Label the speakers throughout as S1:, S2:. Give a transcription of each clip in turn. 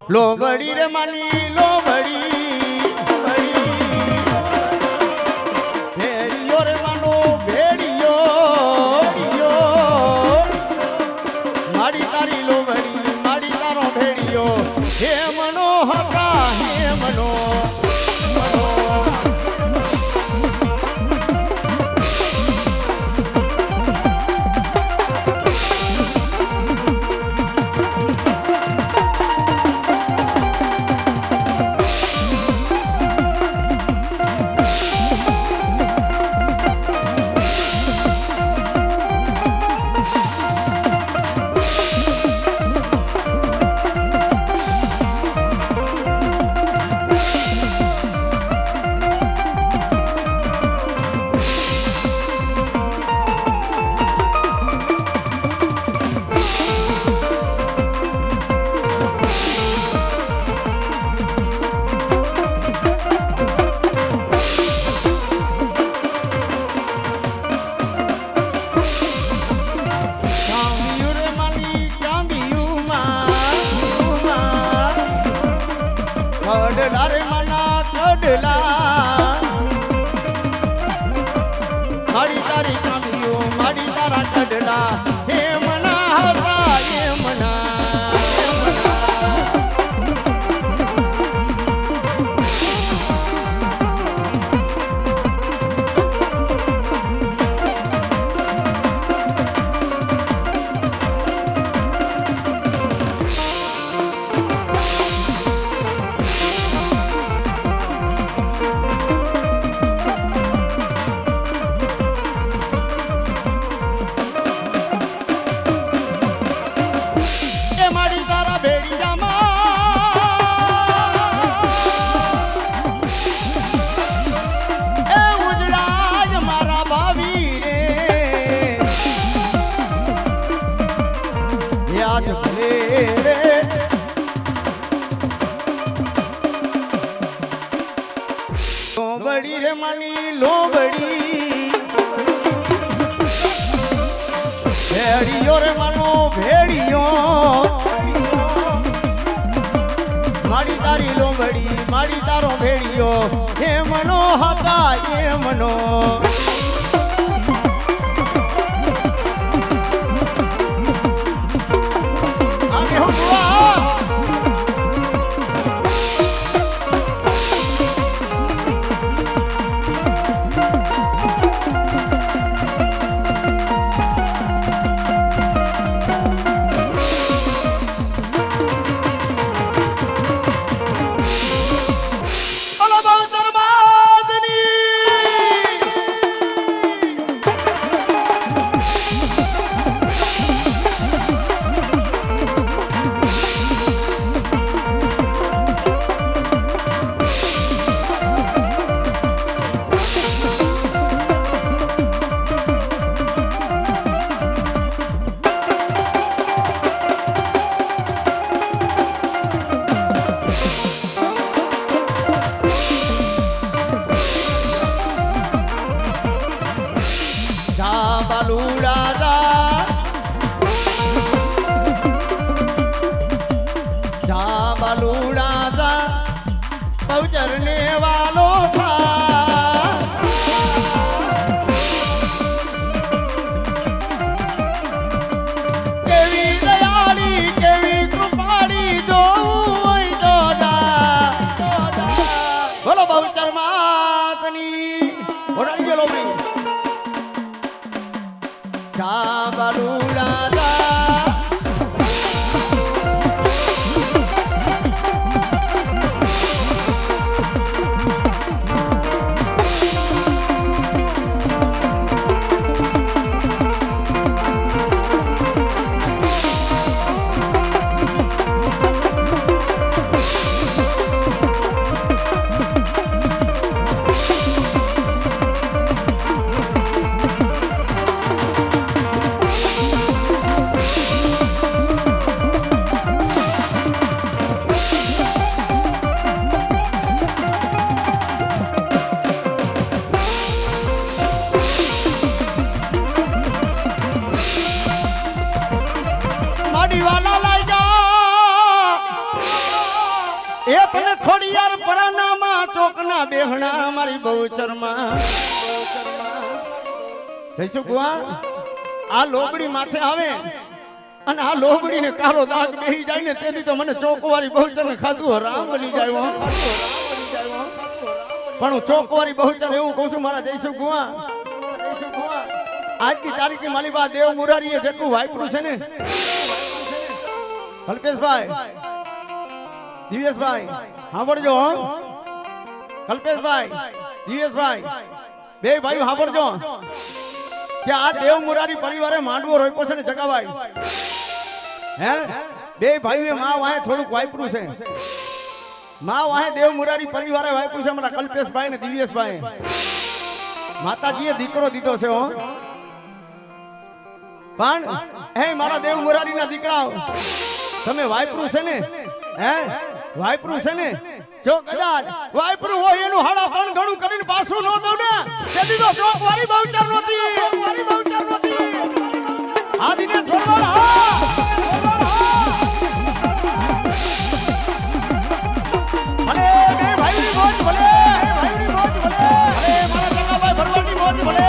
S1: લોબડી રે માની લોબડી ભેડિયો રે માનો ભેડિયો માડી તારી લોબડી માડી તારો ભેડિયો હે મનો હકા હે મનો કડલા રે મના કડલા મારી તારી કામિયો મારી તારા કડલા હે મના હતા હે મના લોબડી રે માની લોબડી ભેડિયો રે માનો ભેડિયો મારી તારી લોબડી મારી તારો ભેડિયો હે મનો હતા હે મનો चरने वालों था केवी दयाली केवी कृपाली दो बोलो बहुचर मातनी बोला गेलो भाई बालूड़ा અને ખોડિયાર પરાનામાં ચોકના બેહણા મારી બહુચરમાં જઈશું ગુઆ આ લોબડી માથે આવે અને આ લોબડીને કાળો દાગ બેહી જાય ને તેથી તો મને ચોકવારી બહુચરને ખાધું હરામ બની જાય પણ હું ચોકવારી બહુચર એવું કહું છું મારા જઈશું ગુઆ આજની તારીખની મારી બા દેવ મુરારીએ જેટલું વાપર્યું છે ને કલ્પેશભાઈ દિવેશભાઈ સાંભળજો કલ્પેશભાઈ દિવેશભાઈ બે ભાઈઓ સાંભળજો કે આ દેવ મુરારી પરિવારે માંડવો રોપ્યો છે ને જગાભાઈ હે બે ભાઈઓએ માં વાહે થોડુંક વાપર્યું છે માં વાહે દેવ મુરારી પરિવારે વાપર્યું છે અમારા કલ્પેશભાઈ ને દિવ્યેશભાઈ માતાજીએ દીકરો દીધો છે હો પણ હે મારા દેવ મુરારીના દીકરાઓ તમે વાપર્યું છે ને હે વાપર્યું છે ને જો કદાચ વાપર્યું હોય એનું હાડા ત્રણ ઘણું કરીને પાછું ન દઉં ને તેથી તો ચોક વાળી બહુચર નહોતી આ દિનેશ ભરવાડ હા અરે બે ભાઈની મોજ ભલે ભાઈની મોજ ભલે અરે મારા જગાભાઈ ભરવાડની મોજ ભલે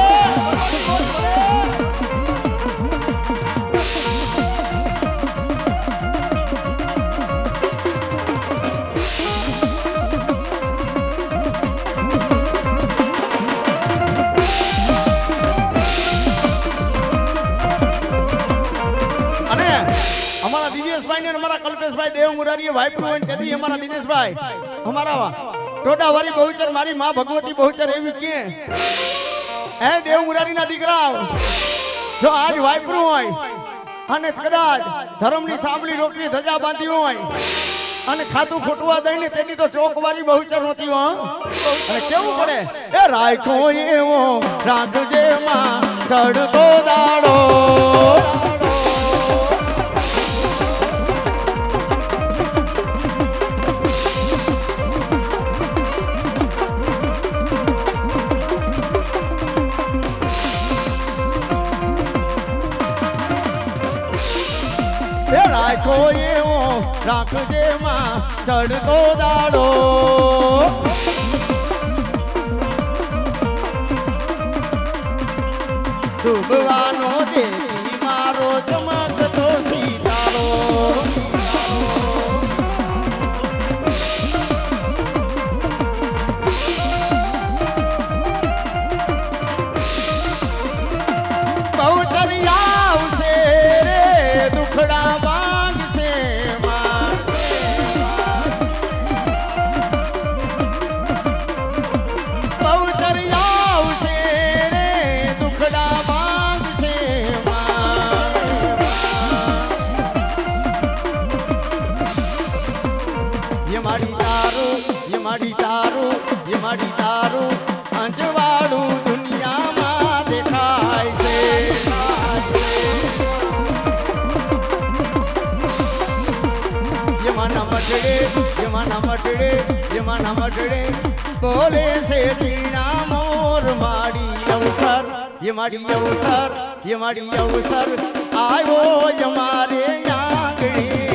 S1: અમારા દિનેશભાઈ ને અમારા કલ્પેશભાઈ દેવ મુરારીએ વાપર્યું હોય તેથી અમારા દિનેશભાઈ અમારા ટોડાવાળી બહુચર મારી માં ભગવતી બહુચર એવી કે હે દેવ મુરારીના દીકરા જો આજ વાપર્યું હોય અને કદાચ ધર્મની થાંભલી રોટલી ધજા બાંધી હોય અને ખાતું ફૂટવા દઈને તેની તો ચોકવારી બહુચર નહોતી હો અને કેવું પડે એ રાખો એવો રાખજે માં ચડતો દાડો રાખો એવો રાખજે માં ચડતો દાડો ડૂબવાનો દેવી મારો ચમકતો સિતારો બહુચરિયા આવશે રે દુખડા મારી તારું અંજવાળું દુનિયામાં દેખાય છે યમાના મટડે બોલે છે તીણા મોર મારી અવસર ये माड़ी अवसर आयो हमारे आंगणे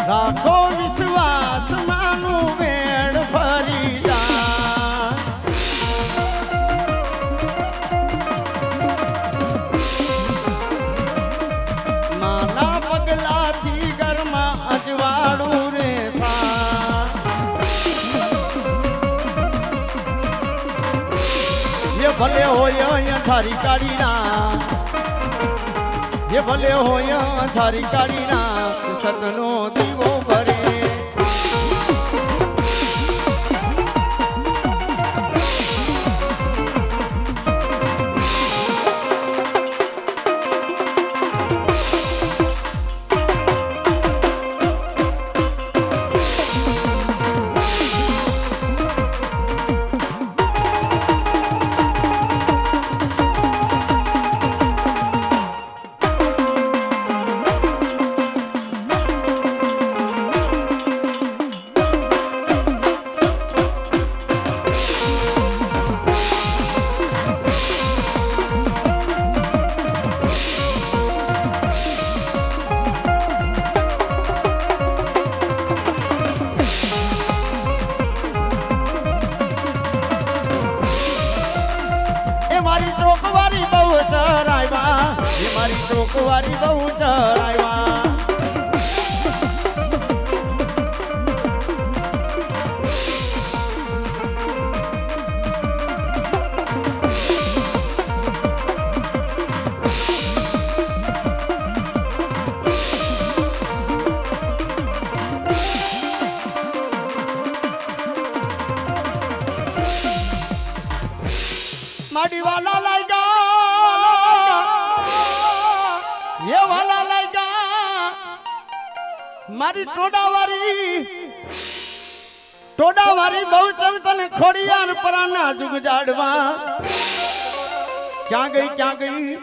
S1: રાખો વિશ્વાસ માનું વેણ ફરી જા નાના પગલાથી ઘરમાં અજવાળું રે ભલે હોય થારી કાઢીના એ ભલે હોય થારી કાઢીના સતનો દીવો ભરે ચોકવારી બહુ ચરાવ્યા માડી વાલા લાગ્યા ये वाला लागा मारी टोडावारी बहु चरतन खोड़ियार पराना जुग जाड़वा क्या गई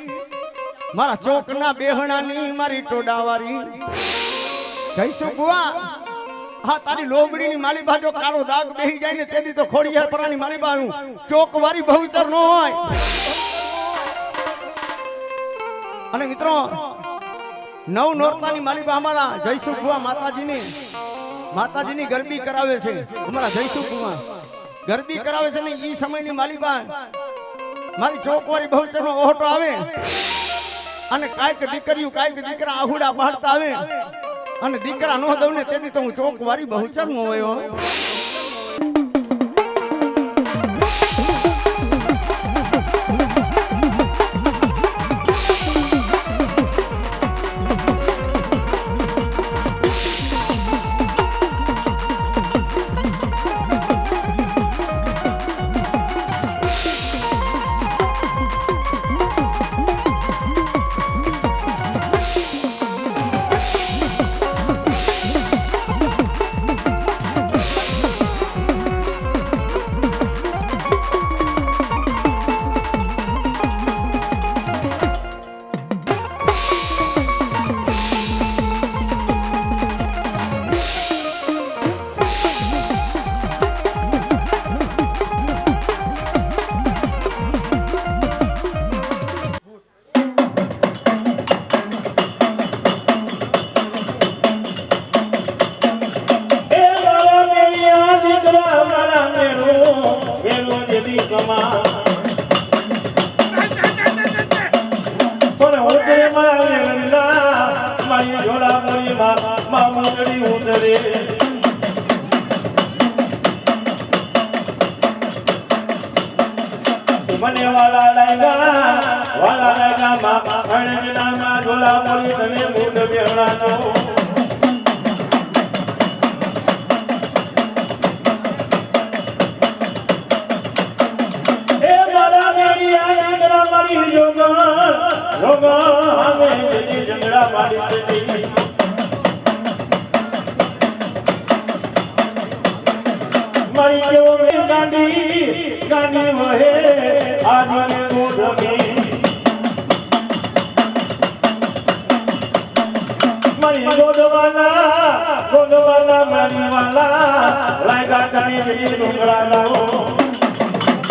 S1: मारा चौकना बेहणानी मारी टोडावारी कैसो बुआ હા તારી લોબડીની માલી બાજો કાળો દાગ બેહી જાય ને તેદી તો ખોડિયાર પરાની માલી બાનું ચોકવારી બહુચર નો હોય અને મિત્રો નવ નોરતાની માલીબા અમારા જયસુ કુવા માતાજીની ગરબી કરાવે છે અમારા જયસુ કુવા ગરબી કરાવે છે ને ઈ સમયની માલીબા મારી ચોકવારી બહુચરનો ઓહટો આવે અને કાઈક દીકરા આહુડા પાડતા આવે અને દીકરા નો દઉં ને તેથી તો હું ચોકવારી બહુચર નો હોય મને વાલા લાગ્યા મામા અણજનામાં ઢોલા મોરી તને મૂડ બેહણાનો એ મારા મેડિયા જંગડા મારી જોગણ અમે જંગડા મારી મારી કેવો ગાંડી વહે આજે ગોધમી મારી ગોદવાના મારી વાલા લાગ્યા તને ડુંગળાનો